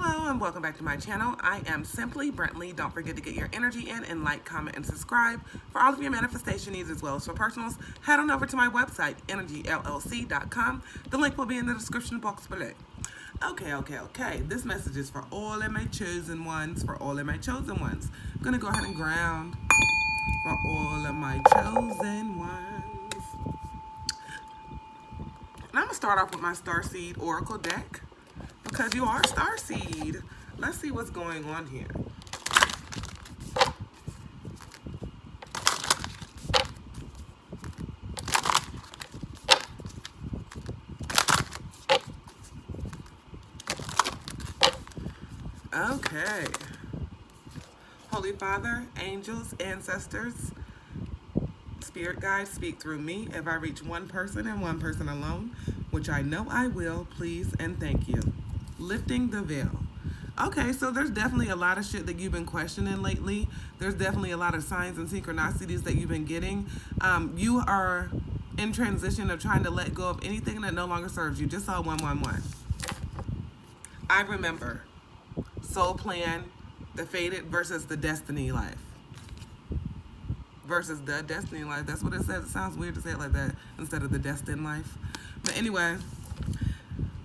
Hello and welcome back to my channel. I am Simply Brentley. Don't forget to get your energy in and like, comment, and subscribe. For all of your manifestation needs as well as for personals, head on over to my website, energyllc.com. The link will be in the description box below. Okay. This message is for all of my chosen ones, I'm going to go ahead and ground for all of my chosen ones. And I'm going to start off with my Starseed Oracle deck, because you are Starseed. Let's see what's going on here. Okay. Holy Father, angels, ancestors, spirit guides, speak through me. If I reach one person and one person alone, which I know I will, please and thank you. Lifting the veil. Okay, so there's definitely a lot of shit that you've been questioning lately. There's definitely a lot of signs and synchronicities that you've been getting. You are in transition of trying to let go of anything that no longer serves you. Just saw 111. I remember soul plan, the fated versus the destiny life. Versus the destiny life. That's what it says. It sounds weird to say it like that instead of the destined life. But anyway,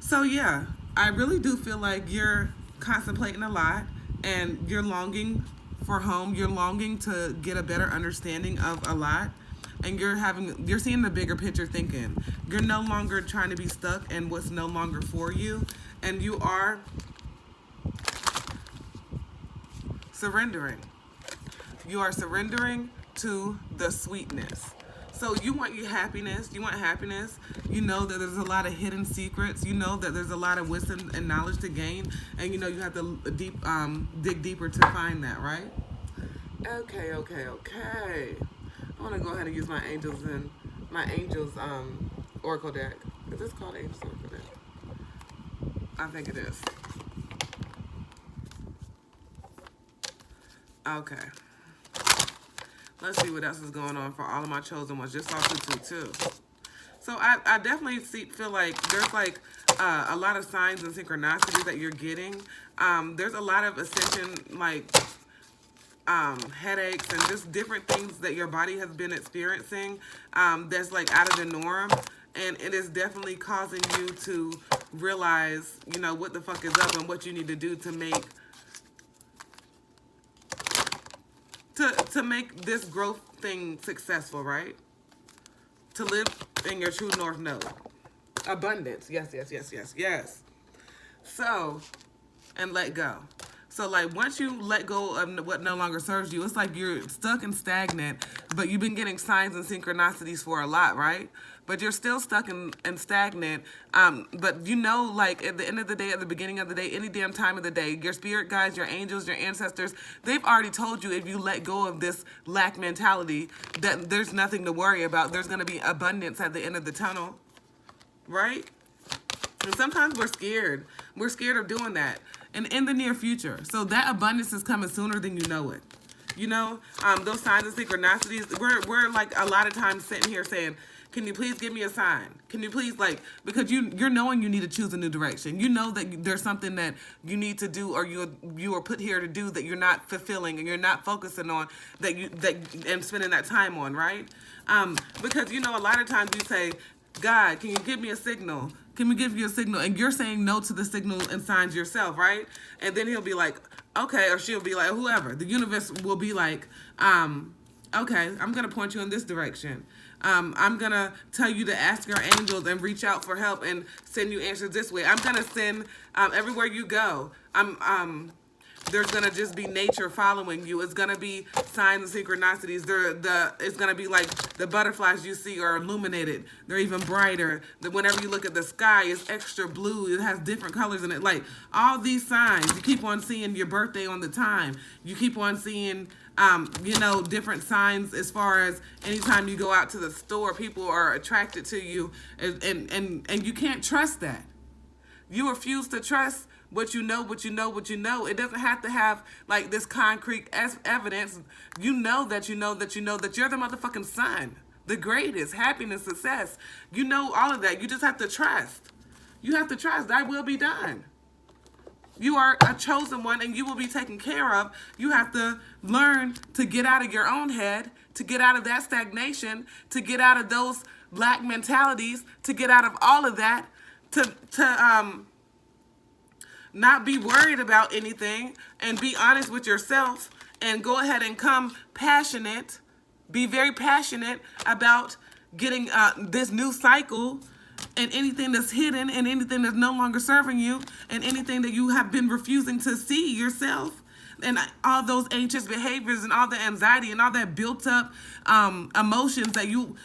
so yeah, I really do feel like you're contemplating a lot and you're longing for home. You're longing to get a better understanding of a lot, and you're seeing the bigger picture thinking. You're no longer trying to be stuck in what's no longer for you, and you are surrendering. You are surrendering to the sweetness. So you want your happiness. You want happiness. You know that there's a lot of hidden secrets. You know that there's a lot of wisdom and knowledge to gain. And you know you have to dig deeper to find that, right? Okay. I want to go ahead and use my angels Oracle deck. Is this called Angels Oracle deck? I think it is. Okay. Let's see what else is going on for all of my chosen ones. Just saw 222. So I definitely feel like there's like a lot of signs and synchronicities that you're getting. There's a lot of ascension, like headaches and just different things that your body has been experiencing that's like out of the norm. And it is definitely causing you to realize, you know, what the fuck is up and what you need to do to make this growth thing successful, right? To live in your true north node. Abundance. Yes. So, and let go. So, like, once you let go of what no longer serves you, it's like you're stuck and stagnant, but you've been getting signs and synchronicities for a lot, right? But you're still stuck and stagnant. But you know, like, at the end of the day, at the beginning of the day, any damn time of the day, your spirit guides, your angels, your ancestors, they've already told you if you let go of this lack mentality, that there's nothing to worry about. There's going to be abundance at the end of the tunnel, right? And sometimes we're scared. We're scared of doing that. And in the near future. So that abundance is coming sooner than you know it. You know, those signs and synchronicities, we're like a lot of times sitting here saying, can you please give me a sign? Can you please, like, because you're knowing you need to choose a new direction. You know that there's something that you need to do, or you are put here to do that you're not fulfilling and you're not focusing on and spending that time on, right? Because, you know, a lot of times you say, God, can you give me a signal? Can we give you a signal? And you're saying no to the signal and signs yourself, right? And then he'll be like, okay, or she'll be like, whoever. The universe will be like, okay, I'm going to point you in this direction. I'm going to tell you to ask your angels and reach out for help and send you answers this way. I'm going to send everywhere you go. There's going to just be nature following you. It's going to be signs and synchronicities. It's going to be like the butterflies you see are illuminated. They're even brighter. Whenever you look at the sky, it's extra blue. It has different colors in it. Like, all these signs. You keep on seeing your birthday on the time. You keep on seeing, you know, different signs as far as anytime you go out to the store, people are attracted to you. And you can't trust that. You refuse to trust what you know. It doesn't have to have like this concrete evidence. You know that you're the motherfucking sun, the greatest, happiness, success. You know all of that. You just have to trust. You have to trust. Thy will be done. You are a chosen one and you will be taken care of. You have to learn to get out of your own head, to get out of that stagnation, to get out of those lack mentalities, to get out of all of that, to not be worried about anything and be honest with yourself and go ahead and come passionate, be very passionate about getting this new cycle and anything that's hidden and anything that's no longer serving you and anything that you have been refusing to see yourself and all those anxious behaviors and all the anxiety and all that built up emotions that you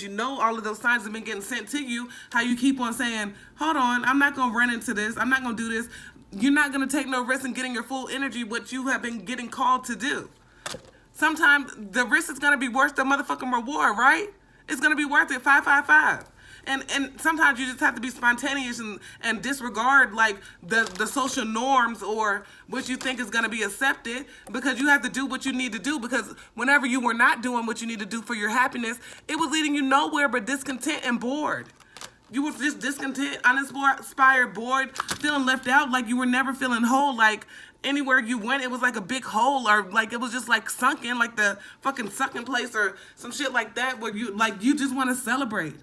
know all of those signs have been getting sent to you. How you keep on saying, hold on, I'm not going to run into this. I'm not going to do this. You're not going to take no risk in getting your full energy, what you have been getting called to do. Sometimes the risk is going to be worth the motherfucking reward, right? It's going to be worth it, 555. And sometimes you just have to be spontaneous and disregard like the social norms or what you think is going to be accepted, because you have to do what you need to do, because whenever you were not doing what you need to do for your happiness, it was leading you nowhere but discontent and bored. You were just discontent, uninspired, bored, feeling left out, like you were never feeling whole, like anywhere you went, it was like a big hole, or like it was just like sunken, like the fucking sunken place or some shit like that, where you just want to celebrate.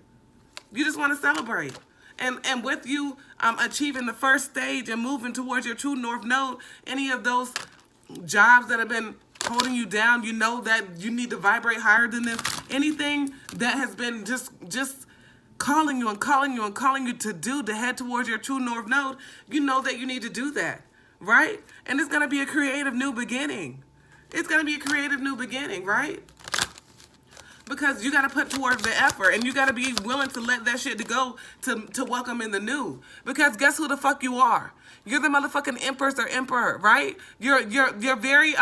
You just want to celebrate. And with you achieving the first stage and moving towards your true north node, any of those jobs that have been holding you down, you know that you need to vibrate higher than this. Anything that has been just calling you and calling you and calling you to head towards your true north node, you know that you need to do that, right? And it's going to be a creative new beginning. It's going to be a creative new beginning, right? Because you got to put towards the effort and you got to be willing to let that shit to go to welcome in the new. Because guess who the fuck you are? You're the motherfucking empress or emperor, right? You're very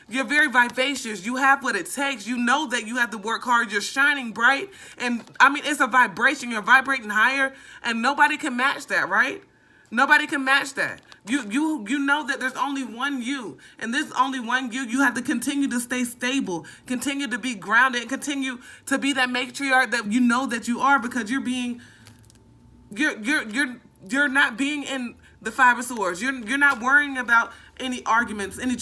vivacious. You have what it takes. You know that you have to work hard. You're shining bright. And I mean, it's a vibration. You're vibrating higher and nobody can match that, right? Nobody can match that. You know that there's only one you, and there's only one you. You have to continue to stay stable, continue to be grounded, and continue to be that matriarch that you know that you are, because you're not being in the Five of Swords. You're not worrying about any arguments, any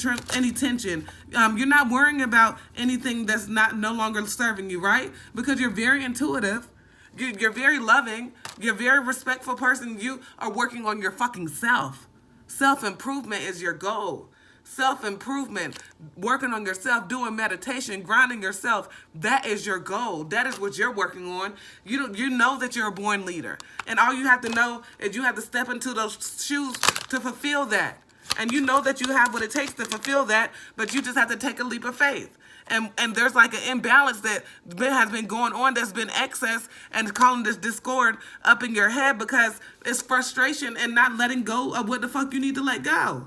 tension. You're not worrying about anything that's no longer serving you, right? Because you're very intuitive. You're very loving. You're a very respectful person. You are working on your fucking self. Self-improvement is your goal. Self-improvement, working on yourself, doing meditation, grounding yourself, that is your goal. That is what you're working on. You know that you're a born leader. And all you have to know is you have to step into those shoes to fulfill that. And you know that you have what it takes to fulfill that, but you just have to take a leap of faith. And there's like an imbalance that has been going on, that's been excess, and it's calling this discord up in your head because it's frustration and not letting go of what the fuck you need to let go,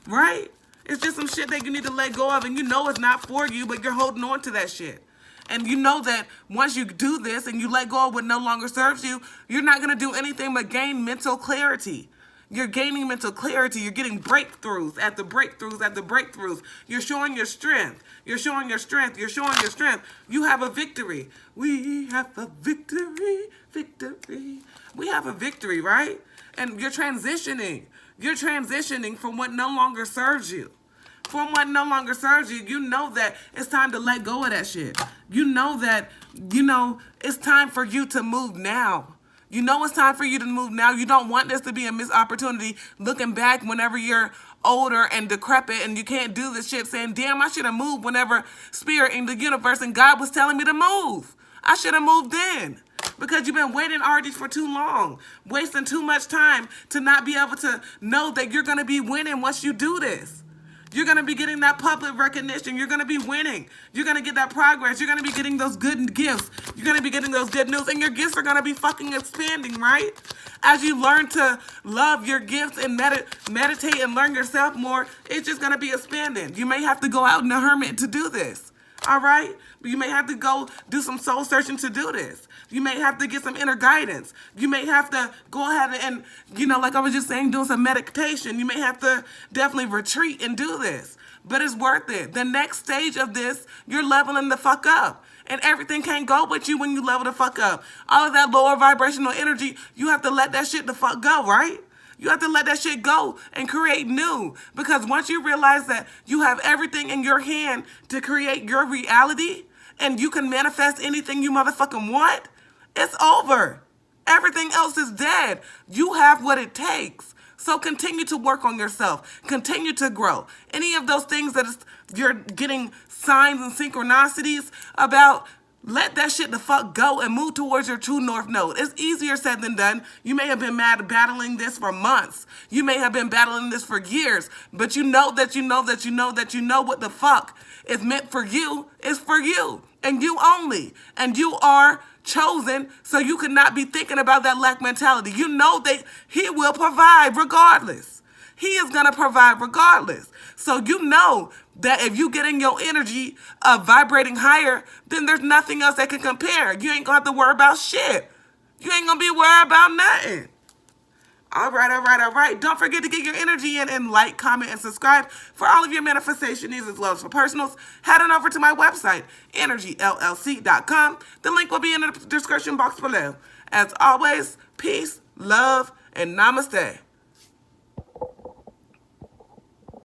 right? It's just some shit that you need to let go of, and you know it's not for you, but you're holding on to that shit. And you know that once you do this and you let go of what no longer serves you, you're not going to do anything but gain mental clarity. You're gaining mental clarity. You're getting breakthroughs at the breakthroughs at the breakthroughs. You're showing your strength. You're showing your strength. You're showing your strength. You have a victory. We have a victory. Victory. We have a victory, right? And you're transitioning. You're transitioning from what no longer serves you. From what no longer serves you, you know that it's time to let go of that shit. You know that, it's time for you to move now. You know it's time for you to move now. You don't want this to be a missed opportunity looking back whenever you're older and decrepit and you can't do this shit, saying, damn, I should have moved whenever Spirit in the universe and God was telling me to move. I should have moved in. Because you've been waiting already for too long, wasting too much time to not be able to know that you're going to be winning once you do this. You're going to be getting that public recognition. You're going to be winning. You're going to get that progress. You're going to be getting those good gifts. You're going to be getting those good news. And your gifts are going to be fucking expanding, right? As you learn to love your gifts and meditate and learn yourself more, it's just going to be expanding. You may have to go out in a hermit to do this. All right? But you may have to go do some soul searching to do this. You may have to get some inner guidance. You may have to go ahead and, like I was just saying, doing some meditation. You may have to definitely retreat and do this. But it's worth it. The next stage of this, you're leveling the fuck up. And everything can't go with you when you level the fuck up. All of that lower vibrational energy, you have to let that shit the fuck go, right? You have to let that shit go and create new. Because once you realize that you have everything in your hand to create your reality and you can manifest anything you motherfucking want, it's over. Everything else is dead. You have what it takes. So continue to work on yourself. Continue to grow. Any of those things that you're getting signs and synchronicities about, let that shit the fuck go and move towards your true north node. It's easier said than done. You may have been battling this for months. You may have been battling this for years. But you know what the fuck is meant for you is for you. And you only. And you are chosen, so you could not be thinking about that lack mentality. You know that he will provide regardless. He is going to provide regardless. So you know that if you get in your energy of vibrating higher, then there's nothing else that can compare. You ain't going to have to worry about shit. You ain't going to be worried about nothing. All right. Don't forget to get your energy in and like, comment, and subscribe for all of your manifestation needs as well as for personals. Head on over to my website, energyllc.com. The link will be in the description box below. As always, peace, love, and namaste.